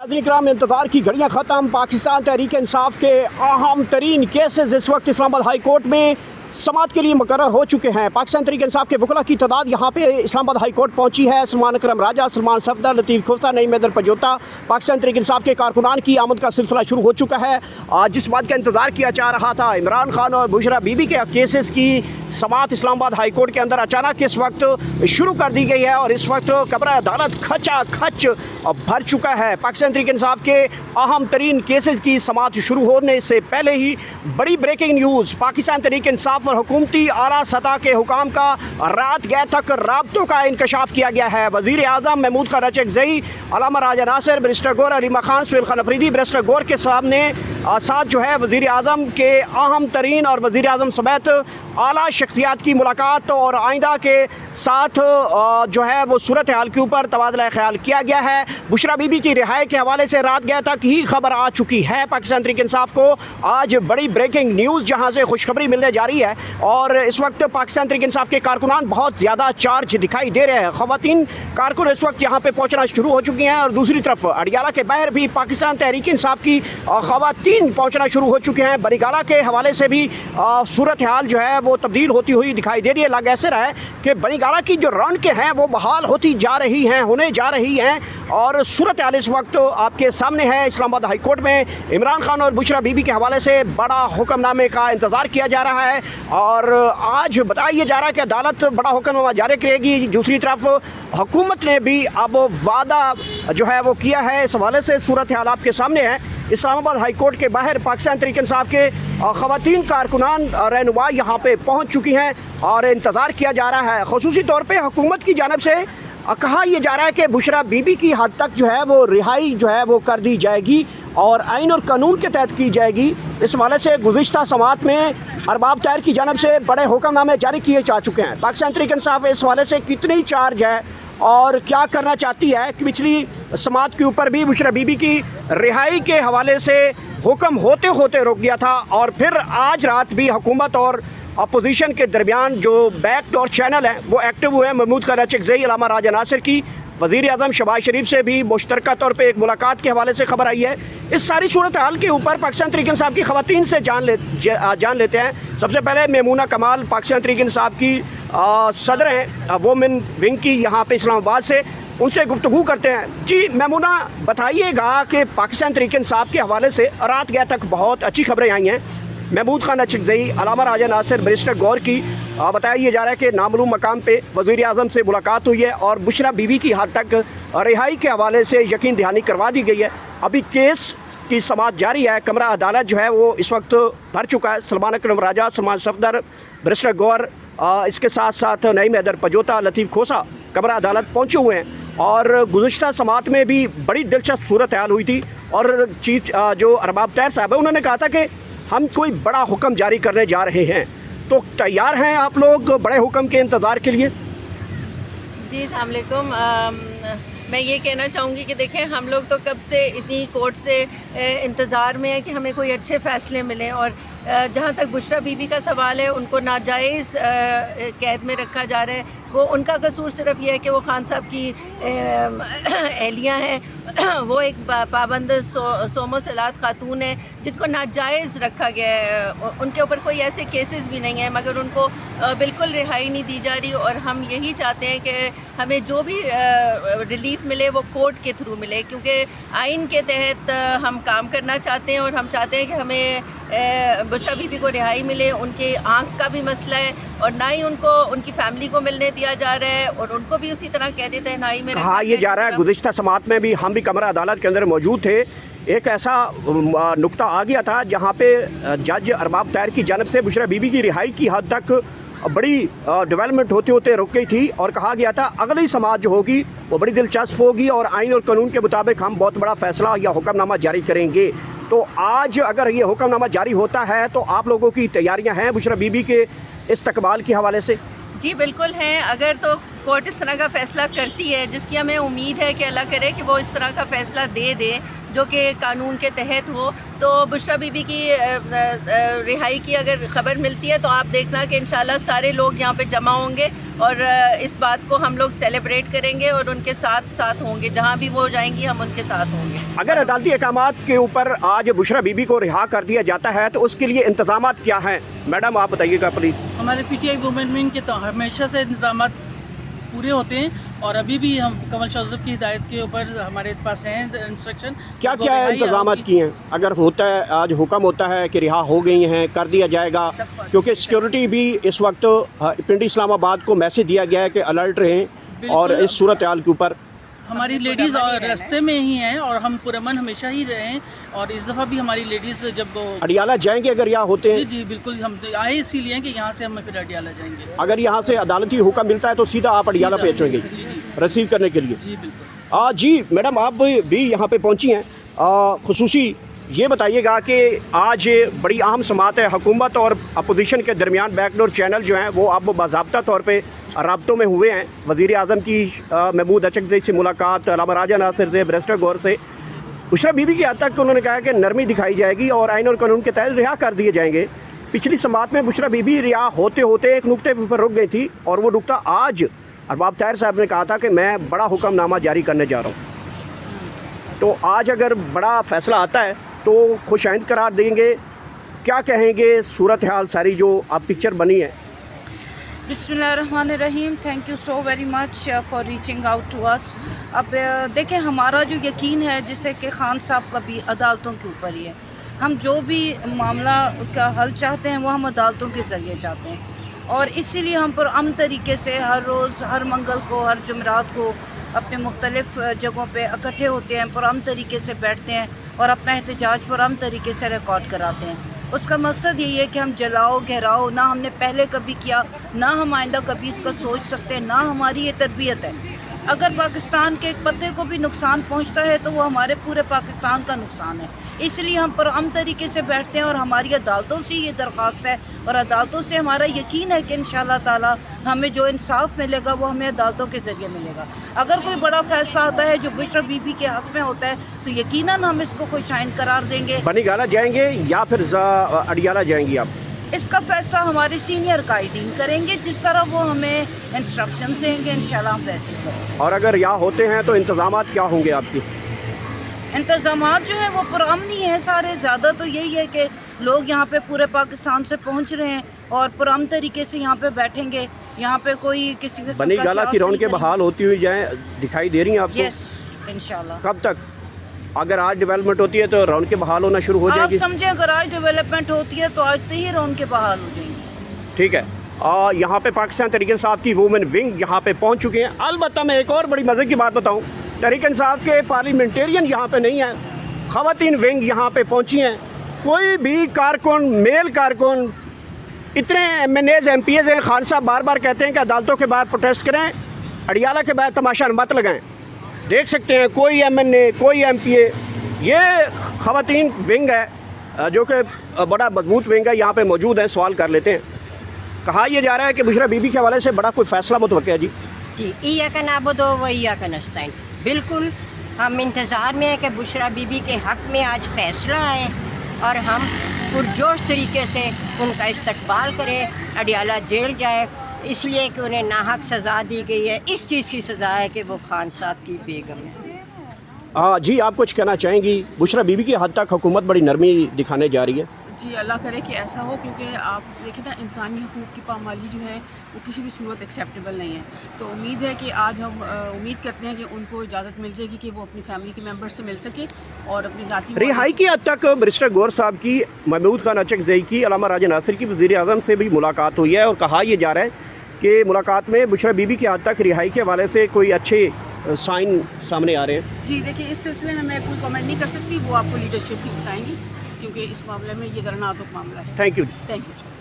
नाज़रीन इंतज़ार की घड़ियाँ ख़त्म। पाकिस्तान तहरीक इंसाफ के अहम तरीन केसेस इस वक्त इस्लामाबाद हाई कोर्ट में समाअत के लिए मुकर्रर हो चुके हैं। पाकिस्तान तहरीक इंसाफ के वकला की तादाद यहाँ पे इस्लामाबाद हाई कोर्ट पहुँची है। सलमान अकरम राजा, सलमान सफदर, लतीफ़ खोसा, नईम हैदर पजोता, पाकिस्तान तहरीक इंसाफ के कारकुनान की आमद का सिलसिला शुरू हो चुका है। जिस बात का इंतज़ार किया जा रहा था, इमरान खान और बुशरा बीबी के केसेस की समाअत इस्लामाबाद हाई कोर्ट के अंदर अचानक इस वक्त शुरू कर दी गई है और इस वक्त कब्र अदालत खचा खच भर चुका है। पाकिस्तान तहरीक इंसाफ के अहम तरीन केसेस की समाअत शुरू होने से पहले ही बड़ी ब्रेकिंग न्यूज़, पाकिस्तान तहरीक इंसाफ और हुकूमती आला सतह के हुकाम का रात गए तक राब्तों का इंकशाफ किया गया है। वज़ीर आज़म महमूद खान रचकज़ई, अल्लामा राजा नासिर, बैरिस्टर गौहर अली खान, सुहेल खान अफरीदी, बैरिस्टर गौहर के सामने साथ जो है वज़ीर आज़म के अहम तरीन और वज़ीर आज़म समेत आला शख्सियात की मुलाकात और आइंदा के साथ जो है वो सूरत हाल के ऊपर तबादला ख्याल किया गया है। बुशरा बीबी की रिहाई के हवाले से रात गए तक ही खबर आ चुकी है। पाकिस्तान तहरीक इंसाफ को आज बड़ी ब्रेकिंग न्यूज़ जहां से खुशखबरी मिलने जा रही है और इस वक्त पाकिस्तान तहरीक इंसाफ के कारकुनान बहुत ज़्यादा चार्ज दिखाई दे रहे हैं। ख़वातीन कारकुन इस वक्त यहाँ पर पहुँचना शुरू हो चुकी हैं और दूसरी तरफ अडियाला के बाहर भी पाकिस्तान तहरीक इंसाफ की ख़वातीन पहुँचना शुरू हो चुके हैं। बरीगाला के हवाले से भी सूरत हाल जो है वो तब्दील होती हुई दिखाई दे रही है। लग ऐसे रहा है कि बरीगाला की जो रौनकें हैं वो बहाल होती जा रही हैं, होने जा रही हैं और सूरत हाल इस वक्त आपके सामने है। इस्लामाबाद हाई कोर्ट में इमरान खान और बुशरा बीबी के हवाले से बड़ा हुक्मनामे का इंतज़ार किया जा रहा है और आज बताया जा रहा है कि अदालत बड़ा हुक्मनामा जारी करेगी। दूसरी तरफ हुकूमत ने भी अब वादा जो है वो किया है। इस हवाले से सूरत हाल आपके सामने है। इस्लामाबाद हाई कोर्ट के बाहर पाकिस्तान तहरीक इंसाफ के ख़वातीन कारकुनान रहनुमा यहाँ पे पहुँच चुकी हैं और इंतज़ार किया जा रहा है। ख़ुसूसी तौर पे हुकूमत की जानिब से कहा यह जा रहा है कि बुशरा बीबी की हद तक जो है वो रिहाई जो है वो कर दी जाएगी और आइन और कानून के तहत की जाएगी। इस हवाले से गुज़िश्ता समाअत में अरबाब ताहिर की जानिब से बड़े हुक्मनामे जारी किए जा चुके हैं। पाकिस्तान तहरीक इंसाफ इस हवाले से कितनी चार्ज है और क्या करना चाहती है कि पिछली समाअत के ऊपर भी बुशरा बीबी की रिहाई के हवाले से हुक्म होते होते रुक गया था और फिर आज रात भी हुकूमत और अपोजिशन के दरमियान जो बैकडोर चैनल है वो एक्टिव हुए हैं। महमूद खान रचकज़ई, अल्लामा राजा नासिर की वज़ीर आज़म शहबाज शरीफ से भी मुश्तरका तौर पे एक मुलाकात के हवाले से खबर आई है। इस सारी सूरत हाल के ऊपर पाकिस्तान तहरीक इंसाफ की ख़वातीन से जान लेते हैं। सबसे पहले मेमूना कमाल पाकिस्तान तहरीक इंसाफ की सदर हैं वोमेन विंग की यहाँ पे इस्लामाबाद से, उनसे गुफ्तगू करते हैं। जी मेमूना, बताइएगा कि पाकिस्तान तहरीक इंसाफ के हवाले से रात गए तक बहुत अच्छी खबरें आई हैं। महमूद खान रचकज़ई, अल्लामा राजा नासिर, बैरिस्टर गौहर की बताया जा रहा है कि नामालूम मकाम पे वज़ीर आज़म से मुलाकात हुई है और बुशरा बीबी की हद तक रिहाई के हवाले से यकीन दहानी करवा दी गई है। अभी केस की समाअत जारी है। कमरा अदालत जो है वो इस वक्त भर चुका है। सलमान अकरम राजा, सलमान सफदर, बैरिस्टर गौहर, इसके साथ साथ नईम हैदर पजोता, लतीफ़ खोसा कमरा अदालत पहुँचे हुए हैं और गुज़िश्ता समाअत में भी बड़ी दिलचस्प सूरत हाल हुई थी और चीफ जो अरबाब ताहिर साहब है उन्होंने कहा था कि हम कोई बड़ा हुक्म जारी करने जा रहे हैं। तो तैयार हैं आप लोग बड़े हुक्म के इंतज़ार के लिए? जी अस्सलाम वालेकुम। मैं ये कहना चाहूँगी कि देखें, हम लोग तो कब से इसी कोर्ट से इंतज़ार में है कि हमें कोई अच्छे फ़ैसले मिलें और जहाँ तक बुशरा बीबी का सवाल है, उनको नाजायज़ कैद में रखा जा रहा है। वो उनका कसूर सिर्फ ये है कि वो खान साहब की एहलियाँ हैं, वो एक पाबंद सोमो सलात खातून है जिनको नाजायज़ रखा गया है। उनके ऊपर कोई ऐसे केसेस भी नहीं है मगर उनको बिल्कुल रिहाई नहीं दी जा रही और हम यही चाहते हैं कि हमें जो भी रिलीफ मिले वो कोर्ट के थ्रू मिले, क्योंकि आइन के तहत हम काम करना चाहते हैं और हम चाहते हैं कि हमें बुशरा बीबी को रिहाई मिले। उनके आँख का भी मसला है और ना ही उनको उनकी फैमिली को मिलने दिया जा रहा है और उनको भी उसी तरह कह देते हैं नाई में कहा ये जा रहा है। गुज़िश्ता समाअत में भी हम भी कमरा अदालत के अंदर मौजूद थे। एक ऐसा नुक्ता आ गया था जहाँ पे जज अरबाब ताहिर की जानिब से बुशरा बीबी की रिहाई की हद तक बड़ी डेवलपमेंट होते होते रुक गई थी और कहा गया था अगली समाअत जो होगी वो बड़ी दिलचस्प होगी और आइन और कानून के मुताबिक हम बहुत बड़ा फ़ैसला या हुक्मनामा जारी करेंगे। तो आज अगर ये हुक्मनामा जारी होता है तो आप लोगों की तैयारियां हैं बुशरा बीबी के इस्तकबाल के हवाले से? जी बिल्कुल हैं। अगर तो कोर्ट इस तरह का फ़ैसला करती है, जिसकी हमें उम्मीद है कि अल्लाह करे कि वो इस तरह का फ़ैसला दे जो कि कानून के तहत हो। तो बुशरा बीबी की रिहाई की अगर ख़बर मिलती है तो आप देखना कि इंशाल्लाह सारे लोग यहाँ पे जमा होंगे और इस बात को हम लोग सेलिब्रेट करेंगे और उनके साथ साथ होंगे, जहाँ भी वो जाएंगी हम उनके साथ होंगे। अगर अदालती अहकामात के ऊपर आज बुशरा बीबी को रिहा कर दिया जाता है तो उसके लिए इंतजाम क्या हैं? मैडम आप बताइएगा प्लीज़। हमारे पीटीआई वुमेन विंग के तो हमेशा से इंतजाम पूरे होते हैं और अभी भी हम कमल शौजब की हिदायत के ऊपर हमारे पास हैं इंस्ट्रक्शन। क्या क्या इंतजाम किए हैं? अगर होता है आज हुक्म होता है कि रिहा हो गई हैं, कर दिया जाएगा, क्योंकि सिक्योरिटी भी इस वक्त पिंडी इस्लामाबाद को मैसेज दिया गया है कि अलर्ट रहें और इस सूरत हाल के ऊपर हमारी लेडीज़ और रास्ते में ही हैं और हम पुरअमन हमेशा ही रहें। और इस दफ़ा भी हमारी लेडीज़ जब अडियाला जाएंगे अगर यहाँ होते हैं। जी जी बिल्कुल, हम आए इसीलिए कि यहाँ से हम फिर अडियाला जाएंगे। अगर यहाँ से अदालती हुक्म मिलता है तो सीधा आप अडियाला पे पहुँचेंगे जी जी रिसीव करने के लिए? जी बिल्कुल। जी मैडम आप भी यहाँ पे पहुँची हैं, खुसूसी ये बताइएगा कि आज बड़ी अहम समात है, हुकूमत और अपोजिशन के दरमियान बैकडोर चैनल जो हैं वो अब बाज़ाब्ता तौर पे राब्तों में हुए हैं। वज़ीर आज़म की महमूद अचकज़ई से मुलाकात, अल्लामा राजा नासिर से, बैरिस्टर गौर से, बुशरा बीबी की हद तक उन्होंने कहा कि नरमी दिखाई जाएगी और आइन और कानून के तहत रिहा कर दिए जाएंगे। पिछली समात में बुशरा बीबी रिहा होते होते एक नुक्ते पर रुक गई थी और वो नुक्ता आज अरबाब ताहिर साहब ने कहा था कि मैं बड़ा हुक्मनामा जारी करने जा रहा हूँ। तो आज अगर बड़ा फ़ैसला आता है तो खुश आइंद करार देंगे, क्या कहेंगे सूरत हाल सारी जो अब पिक्चर बनी है? बिस्मिल्लाहिर्रहमानिर्रहीम। Thank you so very much for reaching out to us. अब देखें, हमारा जो यकीन है जिसे कि खान साहब का भी अदालतों के ऊपर ही है। हम जो भी मामला का हल चाहते हैं वो हम अदालतों के ज़रिए चाहते हैं और इसीलिए हम पुरअमन तरीके से हर रोज़, हर मंगल को, हर जुमेरात को अपने मुख्तलिफ़ जगहों पे इकट्ठे होते हैं, पुरअमन तरीके से बैठते हैं और अपना एहतजाज पुरअमन तरीके से रिकॉर्ड कराते हैं। उसका मकसद यही है कि हम जलाओ गहराओ ना हमने पहले कभी किया, ना हम आइंदा कभी इसका सोच सकते हैं, ना हमारी ये तरबियत है। अगर पाकिस्तान के एक पत्ते को भी नुकसान पहुंचता है तो वो हमारे पूरे पाकिस्तान का नुकसान है। इसलिए हम पुरअमन तरीके से बैठते हैं और हमारी अदालतों से ये दरख्वास्त है और अदालतों से हमारा यकीन है कि इंशाअल्लाह ताला हमें जो इंसाफ मिलेगा वो हमें अदालतों के ज़रिए मिलेगा। अगर कोई बड़ा फैसला आता है जो बुशरा बीबी के हक़ में होता है तो यकीनन हम इसको खुशाइन करार देंगे। बनीगाला जाएंगे या फिर अडियाला जाएंगी आप? इसका फ़ैसला हमारे सीनियर कायदीन करेंगे, जिस तरह वो हमें इंस्ट्रक्शंस देंगे इंशाल्लाह हम वैसे करेंगे। और अगर यहाँ होते हैं तो इंतज़ामात क्या होंगे आपकी? इंतज़ामात जो है वो पुरअमन ही है सारे। ज़्यादा तो यही है कि लोग यहाँ पे पूरे पाकिस्तान से पहुँच रहे हैं और पुरअमन तरीके से यहाँ पे बैठेंगे। यहाँ पे कोई किसी के बनीगाला की रौनकें बहाल होती हुई जाए दिखाई दे रही हैं आपको? यस इंशाल्लाह। कब तक? अगर आज डेवलपमेंट होती है तो रौनकें बहाल होना शुरू हो जाएगी? आप समझें अगर आज डेवलपमेंट होती है तो आज से ही रौनकें बहाल हो जाएंगी। ठीक है। यहाँ पे पाकिस्तान तहरीक इंसाफ की वुमेन विंग यहाँ पे पहुँच चुके हैं। अलबत्ता मैं एक और बड़ी मज़े की बात बताऊँ, तहरीक इंसाफ के पार्लियामेंटेरियन यहाँ पे नहीं हैं, ख़वातीन विंग यहाँ पे पहुँची हैं। कोई भी कारकुन, मेल कारकुन, इतने MNAs MPs हैं। खान साहब बार बार कहते हैं कि अदालतों के बाहर प्रोटेस्ट करें, अडियाला के बाहर तमाशा मत लगाएं। देख सकते हैं कोई MNA, कोई MPA, ये ख़वातीन विंग है जो कि बड़ा मजबूत विंग है, यहाँ पे मौजूद है। सवाल कर लेते हैं। कहा यह जा रहा है कि बुशरा बीबी के हवाले से बड़ा कोई फ़ैसला मुतवक्किल है जी? जी, इय्याका नअबुदु व इय्याका नस्तईन। बिल्कुल हम इंतज़ार में हैं कि बुशरा बीबी के हक़ में आज फ़ैसला आए और हम पुरजोश तरीके से उनका इस्तकबाल करें। अडियाला जेल जाए इसलिए कि उन्हें नाहक सज़ा दी गई है। इस चीज़ की सज़ा है कि वो खान साहब की बेगम है। जी आप कुछ कहना चाहेंगी? बुशरा बीबी की हद तक हुकूमत बड़ी नरमी दिखाने जा रही है। जी अल्लाह करे कि ऐसा हो, क्योंकि आप देखें ना इंसानी हकूक़ की पामाली जो है वो किसी भी सूरत एक्सेप्टेबल नहीं है। तो उम्मीद है कि आज हम उम्मीद करते हैं कि उनको इजाज़त मिल जाएगी कि वो अपनी फैमिली के मेंबर्स से मिल सके और अपनी ज़ाती रिहाई की हद तक बैरिस्टर गौर साहब की, महमूद खान अचकज़ई की, अल्लामा राजा नासिर की, वज़ीर आज़म से भी मुलाकात हुई है और कहा यह जा रहा है कि मुलाकात में बुशरा बीबी की हद तक रिहाई के हवाले से कोई अच्छे साइन सामने आ रहे हैं। जी देखिए, इस सिलसिले में मैं कोई कमेंट नहीं कर सकती, वो आपको लीडरशिप ही बताएंगी क्योंकि इस मामले में ये ज़रा नाजुक मामला है। Thank you. Thank you.